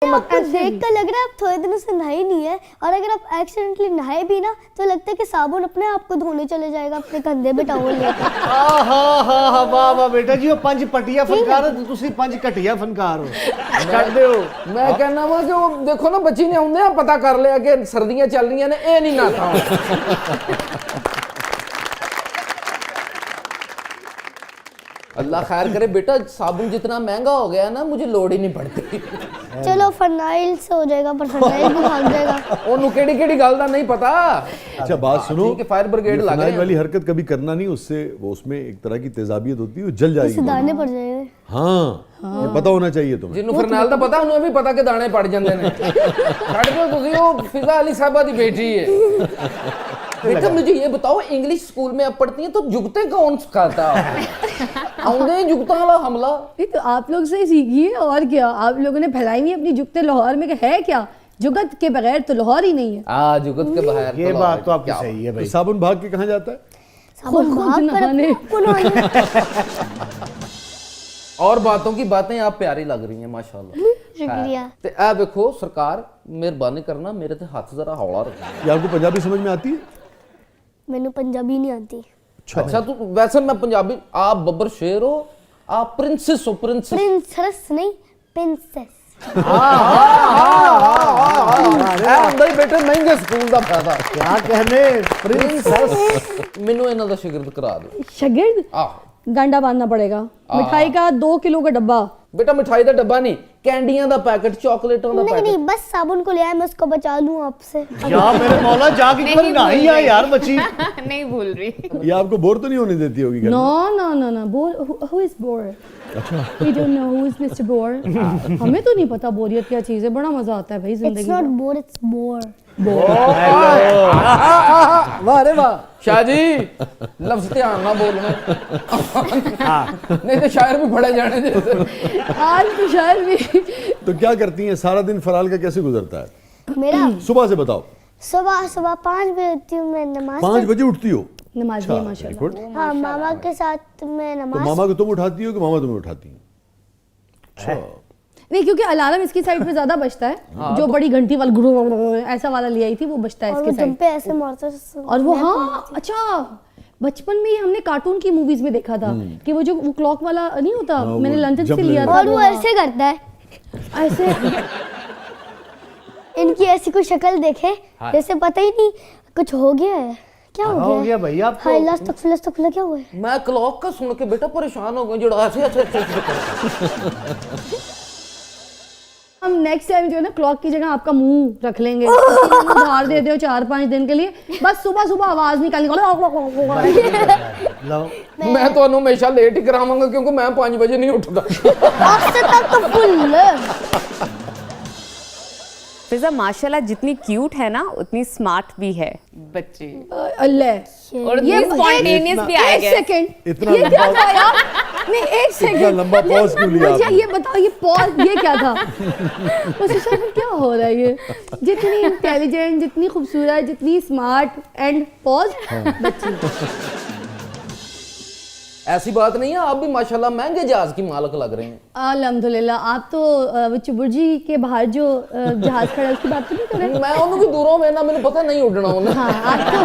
आपको देख कर लग रहा है आप थोड़े दिनों से नहाए नहीं है, और अगर आप एक्सीडेंटली नहाए भी ना तो लगता है कि साबुन अपने आप को धोने चले जाएगा अपने कंधे पे टॉवल लेकर। आहा वाह वाह बेटा जी, वो पंज पटिया फनकार हो, तुसी पंज घटिया फनकार हो। छੱਡ ਦਿਓ। मैं कहना वा कि वो देखो ना बच्ची ने आउंदे पता कर लिया कि सर्दियां चल रही ने, ये नहीं नहाता। अल्लाह खैर करे बेटा, साबुन जितना महंगा हो गया ना मुझे लोड ही नहीं पड़ती। चलो फनाइल से हो जाएगा, पर फनाइल भी भाग जाएगा। ओनू केड़ी गल दा नहीं पता। अच्छा बात सुनो, ठीक है, फायर ब्रिगेड लग रहे हैं वाली हरकत कभी करना नहीं, उससे वो उसमें एक तरह की तेजाबियत होती है, वो जल जाएगी, दाने पड़ जाएंगे। हाँ ये पता होना चाहिए तुम्हें। जिन्हों फरनैल दा पता उन्हें भी पता कि दाने पड़ जाते हैं। छड़ दो तुसी, वो फिजा अली साहबा दी बेटी है। बेटा मुझे ये बताओ, इंग्लिश स्कूल में आप पढ़ती हैं तो जुगते कौन सिखाता है? आउंदे जुगता वाला हमला। तो आप लोग से सीखिए, और क्या आप लोगों ने फैलाई नहीं अपनी जुगते लाहौर में, है क्या जुगत के बगैर तो लाहौर ही नहीं है। हाँ जुगत के बगैर ये बात तो आपकी सही है भाई। तो साबुन भाग के कहाँ जाता है? साबुन भाग कर अपने आप को नहाने। और बातों की बातें आप प्यारी लग रही हैं माशाल्लाह। शुक्रिया। ते ए देखो सरकार मेहरबानी करना मेरे ते हाथ जरा हौला रखना। ये आपको पंजाबी समझ में आती है? मैंने पंजाबी नहीं आती। अच्छा तो वैसे मैं पंजाबी, आप बब्बर शेर हो, आप प्रिंसेस हो, प्रिंसेस। प्रिंसेस नहीं प्रिंसेस। अंदर बेटे महंगे स्कूल दा फायदा। क्या कहने प्रिंसेस। मेनू इन्हां दा शिगिर्द करा दो। शागिर्द गांडा बांधना पड़ेगा। मिठाई का 2 किलो का डब्बा। बेटा मिठाई दा डब्बा नहीं, कैंडियां दा पैकेट, चॉकलेटों दा नहीं पैकेट। नहीं, बस साबुन को ले आया, मैं उसको बचा लूं आपसे। या मेरे मौला जाके पर नहाई है यार बच्ची। नहीं भूल रही। ये आपको बोर तो नहीं होने देती होगी घर में? No. Who is Boer? We don't know who is Mr. Boer. हमें तो नहीं पता बोरियत क्या चीज है, बड़ा मजा आता है भाई जिंदगी It's not में। bore, it's bore. वाह रे वाह शाह जी, लफ्ज ध्यान ना बोलना। नहीं तो शायर भी पढ़े जाने जैसे। आज तो शायर भी। तो क्या करती हैं सारा दिन? फराल का कैसे गुजरता है? मेरा सुबह से बताओ। सुबह 5 बजे उठती हूँ मैं, नमाज 5 बजे उठती हो? नमाज़ी है very माशाल्लाह। good। हाँ, मामा के साथ मैं तो नमाज। मामा को तुम उठाती हो कि मामा तुम्हें उठाती हैं? अच्छा नहीं, क्योंकि अलार्म इसकी साइड पे ज्यादा बजता है। जो बड़ी घंटी वाला गुरु ऐसा वाला ले आई थी वो बजता है और इसके वो साइड जंपे ऐसे मारता है। और वो हाँ अच्छा, बचपन में ही हमने कार्टून की मूवीज में देखा था कि वो जो वो क्लॉक वाला नहीं होता, मैंने लंदन से लिया था। और वो ऐसे करता है, ऐसे इनकी ऐसी कोई शक्ल देखे जैसे पता ही नहीं कुछ हो गया है। क्या हो गया भाई आपको? हाय अस्तगफिरुल्लाह, क्या हुआ है? मैं क्लॉक का सुन के बेटा परेशान हो गई। जोड़ा ऐसे हम नेक्स्ट टाइम जो है ना क्लॉक की जगह आपका मुंह रख लेंगे, उधार दे दो 4-5 दिन के लिए, बस सुबह आवाज निकालनी। मैं तो हमेशा लेट ही कराऊंगा क्योंकि मैं 5 बजे नहीं उठता। आज तक तो फुल। फिजा माशाल्लाह जितनी क्यूट है ना उतनी स्मार्ट भी है बच्ची, अल्लाह और ये स्पॉन्टेनियस भी आ एक गया। सेकंड, इतना ये क्या लंबा- था यार? नहीं एक सेकंड, लंबा पॉज क्यों लिया मुझे आपने? ये बताओ, ये पॉज ये क्या था? मुझे समझ क्या हो रहा है? ये जितनी इंटेलिजेंट, जितनी खूबसूरत, जितनी स्मार्ट एंड पॉज बच्ची। ऐसी बात नहीं है, आप भी माशाल्लाह महंगे जहाज की मालक लग रहे हैं। अल्हम्दुलिल्लाह। आप तो वो चुबुर्जी के बाहर जो जहाज खड़ा है उसकी बात तो नहीं कर रहे? मैं उन्होंने भी दूरों में ना, मैंने पता नहीं उड़ना उन्हें। हाँ आप तो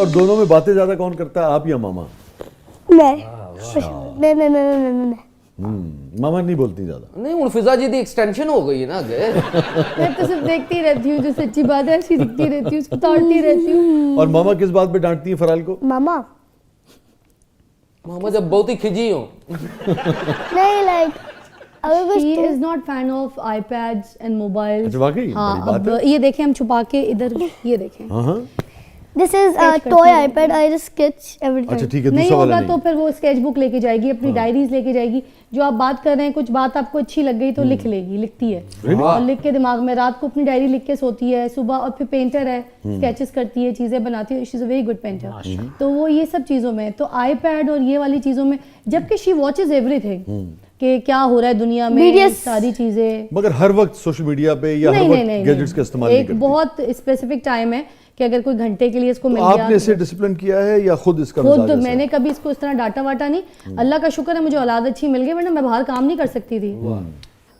और दोनों में बातें ज्यादा कौन करता है, आप या मामा? मैं मामा नहीं बोलती ज्यादा? नहीं हूँ फिजा जी दी एक्सटेंशन हो गई है ना आगे। मैं तो सिर्फ देखती रहती हूँ, जो सच्ची बात है ऐसी दिखती रहती हूँ, उसको तोड़ती रहती हूँ। और मामा किस बात पे डांटती हैं फराल को? मामा मामा जब बहुत ही खिजी हो। नहीं, लाइक अगर कुछ He is not fan of iPads and mobiles। अच्छा वाकई हाँ, बड़ी बात अब है। ये देखें हम छुपा के इधर, ये देखें। हाँ this is a toy iPad, I just sketch everything. अच्छा ठीक है, नहीं दूसरा वाला होगा तो नहीं। फिर वो स्केच बुक लेके जाएगी, अपनी डायरीज लेके जाएगी, जो आप बात कर रहे हैं कुछ बात आपको अच्छी लग गई तो लिख लेगी, लिखती है और लिख के दिमाग में रात को अपनी डायरी लिख के सोती है, सुबह और फिर पेंटर है, स्केचेस करती है, चीजें बनाती है, she is a very good painter. तो वो ये सब चीजों में, तो आईपैड और ये वाली चीजों में, जबकि शी वॉचेज एवरीथिंग, कि क्या हो रहा है दुनिया में, Media- सारी चीजें। मगर हर वक्त सोशल मीडिया पे या हर नहीं वक्त नहीं नहीं गैजेट्स का इस्तेमाल नहीं एक करती। बहुत स्पेसिफिक टाइम है कि अगर कोई घंटे के लिए इसको तो मिल गया, आपने इसे डिसिप्लिन किया है या खुद इसका खुद मिजाज ऐसा है? मैंने कभी इसको इस तरह डांटा वाटा नहीं। अल्लाह का शुक्र है मुझे औलाद अच्छी मिल गई, वरना मैं बाहर काम नहीं कर सकती थी।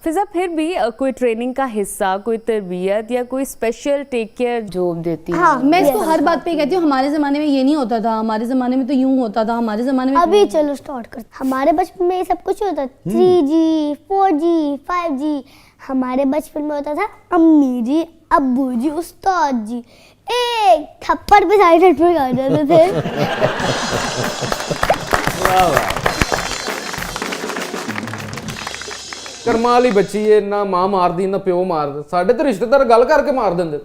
फिजा फिर भी कोई ट्रेनिंग का हिस्सा, कोई तरबियत या कोई स्पेशल टेक केयर जो देती है? हाँ मैं इसको हर बात पे कहती हूँ, हमारे ज़माने में ये नहीं होता था, हमारे ज़माने में तो यूं होता था, हमारे ज़माने में अभी चलो स्टार्ट करते। हमारे बचपन में ये सब कुछ होता था, 3G 4G 5G। हमारे बचपन में होता था अम्मी जी, अब्बू जी, उस्ताद जी, एक थप्पड़ पे साइड नेटवर्क आ जाते थे। ਕਰਮਾਂ ਵਾਲੀ ਬੱਚੀ ਏ, ਨਾ ਮਾਂ ਮਾਰਦੀ ਨਾ ਪਿਓ ਮਾਰਦਾ। ਸਾਡੇ ਤੇ ਰਿਸ਼ਤੇਦਾਰ ਗੱਲ ਕਰਕੇ ਮਾਰ ਦਿੰਦੇ।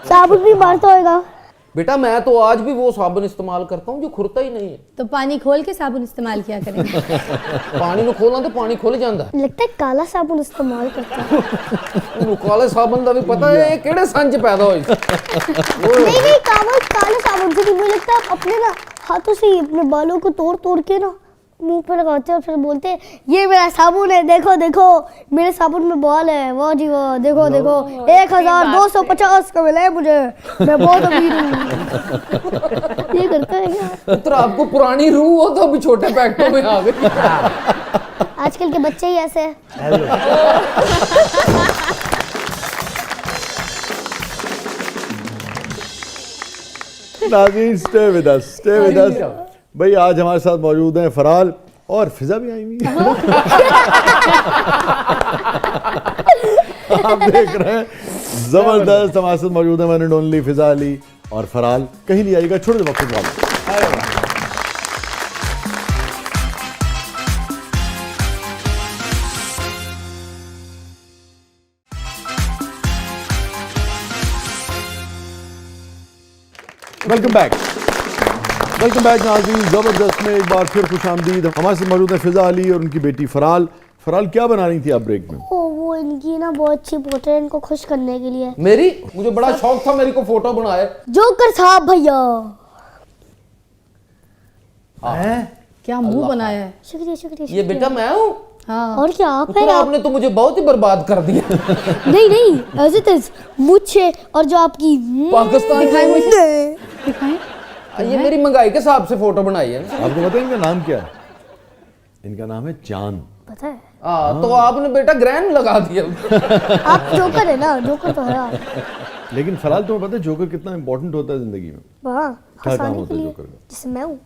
साबुन भी मारता होगा। बेटा मैं तो आज भी वो साबुन इस्तेमाल करता हूँ जो खुरता ही नहीं है। तो पानी खोल के साबुन इस्तेमाल किया करेंगे। पानी ਨੂੰ ਖੋਲਾਂ ਤੇ ਪਾਣੀ ਖੁੱਲ ਜਾਂਦਾ। लगता है काला साबुन इस्तेमाल करता है। ਉਹਨੂੰ ਕਾਲੇ ਸਾਬਣ ਦਾ ਵੀ ਪਤਾ ਹੈ ਇਹ ਕਿਹੜੇ ਸੰਨ ਚ ਪੈਦਾ ਹੋਈ ਸੀ। नहीं काले साबुन से नहीं, मुझे लगता है अपने ना हाथों से ही अपने बालों को तोड़ तोड़ के ना मुंह पे लगाते हैं और फिर बोलते हैं ये मेरा साबुन है, देखो देखो मेरे साबुन में बाल है, वाह जी वाह, देखो देखो 1250 का मिला है मुझे, मैं बहुत अमीर हूँ। ये करता है क्या पुत्र आपको पुरानी रूह हो तो अभी छोटे पैकेटों में आ गई। आजकल के बच्चे ही ऐसे हैं। नाज़रीन स्टे विद अस भाई। आज हमारे साथ मौजूद हैं फराल और फिजा भी आई हुई है। आप देख रहे हैं जबरदस्त। हमारे साथ मौजूद है वन एंड ओनली फिजा अली और फराल। कहीं नहीं आएगा, छोटे वक्त वाले। वेलकम बैक नाज़रीन। ज़बरदस्त में एक बार फिर खुश आमदीद। हमारे साथ मौजूद है फिजा अली और उनकी बेटी फराल। फराल क्या बना रही थी आप ब्रेक में? वो इनकी ना बहुत अच्छी फोटो है, इनको खुश करने के लिए। मेरी मुझे बड़ा शौक था मेरी को फोटो बनाए। जोकर साहब भैया, क्या मुंह बनाया है। शुक्रिया शुक्रिया ये बेटा मैं हूँ। हाँ और क्या आप पुत्र है आप? आपने तो मुझे बहुत ही बर्बाद कर दिया। नहीं एज इट इज मुझे और जो आपकी पाकिस्तान दिखाएं में मुझे, दिखाएं। ये मेरी महंगाई के हिसाब से फोटो बनाई है ना। आपको पता है इनका नाम क्या है? इनका नाम है चांद। पता है हाँ तो आपने बेटा ग्रैंड लगा दिया। आप जोकर है ना, जोकर तो है आप। लेकिन फराल तुम्हें पता है जोकर कितना इंपॉर्टेंट होता है जिंदगी में? हाँ क्या काम हंसाने होता के है लिए, जोकर का? जिससे मैं हूँ।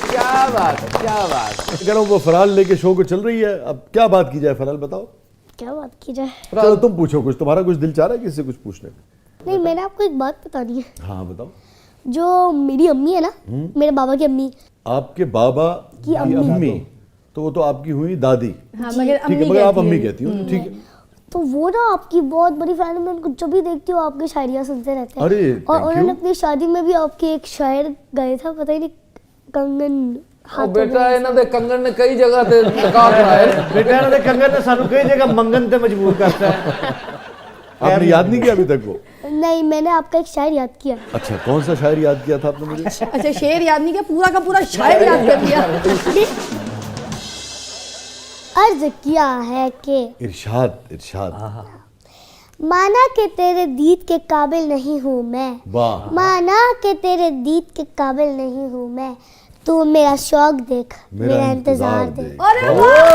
क्या बात है, क्या बात है। कह रहा हूँ वो फराल लेके शो को चल रही है। अब क्या बात की जाए फराल, बताओ। क्या बात की जाए? चलो तुम पूछो कुछ, तुम्हारा कुछ दिल चाह रहा है किससे कुछ पूछने का? नहीं मैंने आपको एक बात बतानी है। हाँ बताओ। जो मेरी अम्मी है ना, मेरे बाबा की अम्मी, आपके बाबा की की अम्मी। अम्मी, तो वो तो आपकी हुई दादी। हाँ मगर ठीक है, अम्मी मगर आप कहती अम्मी है। कहती हो, ठीक है। तो वो ना आपकी बहुत बड़ी फैन है। मैं उनको जब भी देखती हूँ आपकी शायरियाँ सुनते रहते हैं। अरे, और thank उन्होंने you। अपनी शादी में भी आपके एक शायर गाए था, पता ही नहीं कंगन ਉਹ हाथों ਬੇਟਾ में। ਇਹਨਾਂ ਦੇ ਕੰਗਣ ਨੇ ਕਈ ਜਗ੍ਹਾ ਤੇ ਨਿਕਾਹ ਕਰਾਏ। बेटा इन्होंने कंगन ने सानू कई जगह मंगन ते मजबूर करता है। आपने याद नहीं किया अभी तक वो? नहीं मैंने आपका एक शायर याद किया। अच्छा, कौन सा शायर याद किया था आपने मुझे? अच्छा शेर याद नहीं किया, पूरा का पूरा शायर याद कर दिया। अर्ज किया है कि इरशाद इरशाद। माना कि तेरे दीद के काबिल नहीं हूँ मैं, वाह। माना कि तेरे दीद के काबिल नहीं हूँ मैं, तू मेरा शौक देख, मेरा इंतजार देख। अरे वाह,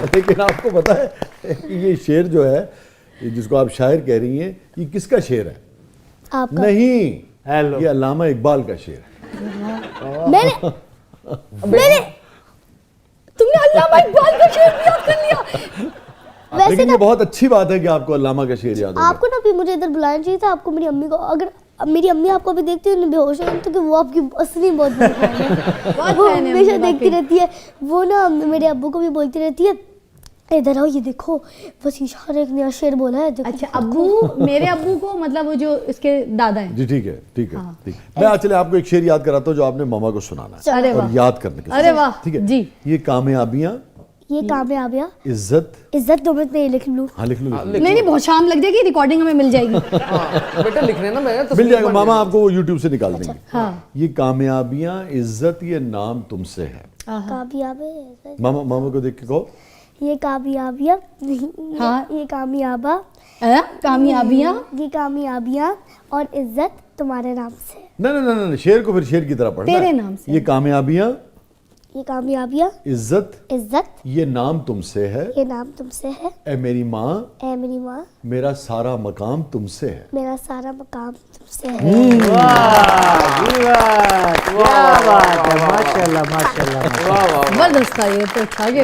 लेकिन आपको पता है कि ये शेर जो है, ये जिसको आप शायर कह रही हैं, ये किसका शेर है? आपका नहीं, हेलो। ये अल्लामा इकबाल का शेर है। मैंने तुमने अल्लामा इकबाल का शेर भी याद कर लिया। वैसे लेकिन ना ये बहुत अच्छी बात है कि आपको अल्लामा का शेर याद होगा। आपको ना भी मुझे इधर बुलाना चाहिए था। आपको मेरी अम्मी को, अगर मेरी अम्मी आपको अभी देखती है बेहोश है तो कि वो आपकी असली बहुत बड़ी फैन है। बहुत वो फैन है हमेशा अम्मी देखती वाकई। रहती है। वो ना मेरे अब्बू को भी बोलती रहती है, इधर आओ ये देखो वसीशा ने एक नया शेर बोला है, देखो। अच्छा अब्बू, मेरे अब्बू को मतलब वो जो इसके दादा हैं। जी ठीक है, ठीक है, ठीक है। मैं आज चले आपको एक शेर याद कराता हूँ जो आपने मामा को सुनाना है अरे और वाह, याद करने के अरे वाह, ठीक है जी। ये कामयाबियां ये कामयाबियाँ, इज्जत। इज्जत दो मिनट में ये लिख लूँ। हाँ लिख लो। नहीं नहीं, बहुत शाम लग जाएगी, रिकॉर्डिंग हमें मिल जाएगी। हाँ, बेटा लिखने ना मैं तो मिल जाएगा मामा, आपको वो यूट्यूब से निकाल देंगे। हाँ ये कामयाबियां, इज्जत, ये नाम तुमसे है। कामयाबी, मामा मामा को देख के कहो। ये कामयाबियाँ, हाँ। ये कामयाबा, कामयाबियाँ। ये कामयाबियाँ और इज्जत तुम्हारे नाम से। नहीं, शेर को फिर शेर की तरह पढ़ना तेरे है। नाम से। ये कामयाबियां, ये कामयाबियाँ, इज्जत, इज्जत, ये नाम तुमसे है। ये नाम तुमसे है। ए मेरी माँ, ऐ मेरी माँ, मेरा सारा मकाम तुमसे है। मेरा सारा मकाम तुमसे है। वाह जी वाह, क्या बात है, माशाल्लाह माशाल्लाह। वाह वाह जबरदस्त था ये तो, अच्छा गया।